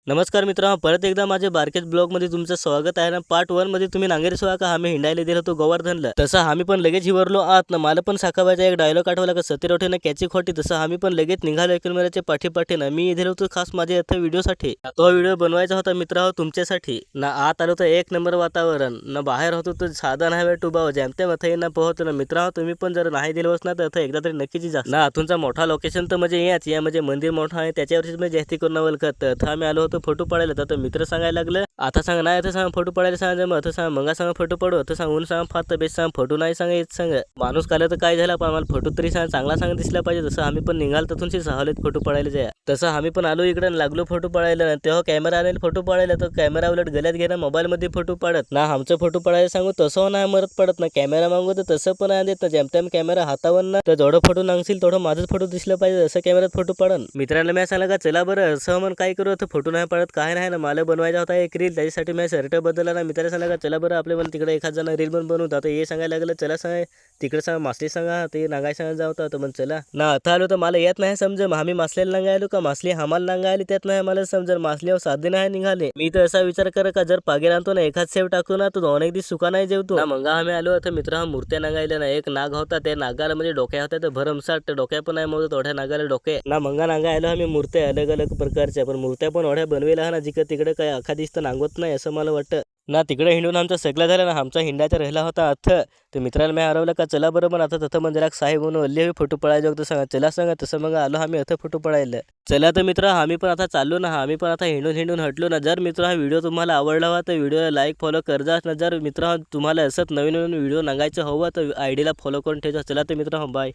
नमस्कार मित्रांनो, परत एकदा माझ्या बारकेच ब्लॉगमध्ये तुमचं स्वागत आहे ना. पार्ट 1 मध्ये तुम्ही नांगेरे सोहा का आम्ही हिंडायला दिलं होतो गोवर्धनला, तसं आम्ही पण लगेच हिवरलो आत ना. मला पण साखाबाईचा एक डायलॉग आठवला का सतीरोठे ना कॅची खोटी, तसं आम्ही पण लगेच निघालो एकमेकांच्या पाठीपाठी ना. मी इथे होतो खास माझ्या इथं व्हिडिओसाठी. तो व्हिडिओ बनवायचा होता मित्रांनो तुमच्यासाठी ना. आत आलो तर एक नंबर वातावरण ना, बाहेर होतो तर साधा नाही वेळ टुबाव जमते मथई ना पोहतो ना. मित्रांनो तुम्ही पण जर नाही दिलं बसणार तर एकदा तरी नक्कीच जा ना. आतूनचा मोठा लोकेशन तर म्हणजे याच या म्हणजे मंदिर मोठं आहे त्याच्यावरच मी जास्ती करून वलकत तर आम्ही आलो होतो फोटो पडायला. तर मित्र सांगायला लागलं आता सांग नाही आता सांग फोटो पडायला सांग मग आता सांग मग सांग फोटो पडू आता सांग ऊन सांग फात बेस सांग फोटो नाही सांग येत सांग माणूस काल तर काय झाला पण आम्हाला फोटो तरी सांग चांगला सांग दिसला पाहिजे. तसं आम्ही पण निघाल तिथून सहावलेत फोटो पडायला जाय. तसं आम्ही पण आलो इकडे लागलो फोटो पडायला. तेव्हा कॅमेरा आणेल फोटो पडायला तर कॅमेरा उलट गल्यात घेणं मोबाईल मध्ये फोटो पडत ना. आमचं फोटो पडायला सांगू तसं नाही मरत पडत ना. कॅमेरा मागू तर तसं पण आहे देत ना. जेमतेम कॅमेरा हातावर ना तर जेवढं फोटो नांगशील तेवढं माझंच फोटो दिसलं पाहिजे असं कॅमेऱ्यात फोटो पडन. मित्रांना मी सांगला का चला बरं असं मन काय करू तर फोटो नाही पडत काय नाही ना. मला बनवायचा होता एक रील त्याच्यासाठी मी शर्ट बदलला ना. मित्राला सांगा का चला बरं आपले पण तिकडे एखाद जण रील पण बनवत आता हे सांगायला लागलं चला सांग तिकडे सांग मासली सांगा ते नागाय सांगा जाऊ तर मग चला ना. आता आलो तर मला येत नाही समज आम्ही मासलेला नांगायलो का मासली आम्हाला नांगायली त्यात नाही मला समजर. मासल्यावर साधे नाही निघाले. मी तर असा विचार कर का जर पागे आणतो ना एखाद सेव टाकतो ना तो अनेक दिवस सुका नाही जेवतो ना. मग आम्ही आलो तर मित्र मूर्त्या नांगायला ना. एक नाग होता त्या नागाला म्हणजे डोक्या होत्या तर भरमसाट डोक्या पण नाही मग थोड्या नागाला डोके ना. मग नांगायलो आम्ही मूर्त्या अलग अलग प्रकारच्या पण मूर्त्या पण ओढ्या बनवेला ना जिकडे तिकडे काय अखा दिसतं नांगवत नाही असं मला वाटतं ना. तिकडे हिंडून आमचा सगळं झालं ना. आमचा हिंडाचा राहिला होता अर्थ तर मित्राला मी हरवलं का चला बरोबर आता तसं म्हणजे राग साहेब म्हणून अल्ले फोटो पडायला होतं सांगा चला सांगा तसं मग आलो आम्ही अर्थ फोटो पडायला. चला तर मित्र आम्ही पण आता चाललो ना. आम्ही पण आता हिंडून हटलो ना. जर मित्र हा व्हिडिओ तुम्हाला आवडला हवा तर व्हिडिओला लाईक फॉलो करजा ना. जर मित्र तुम्हाला असंच नवीन नवीन व्हिडिओ नांगायचं हवं तर आयडीला फॉलो करून ठेवा. चला तर मित्र बाय.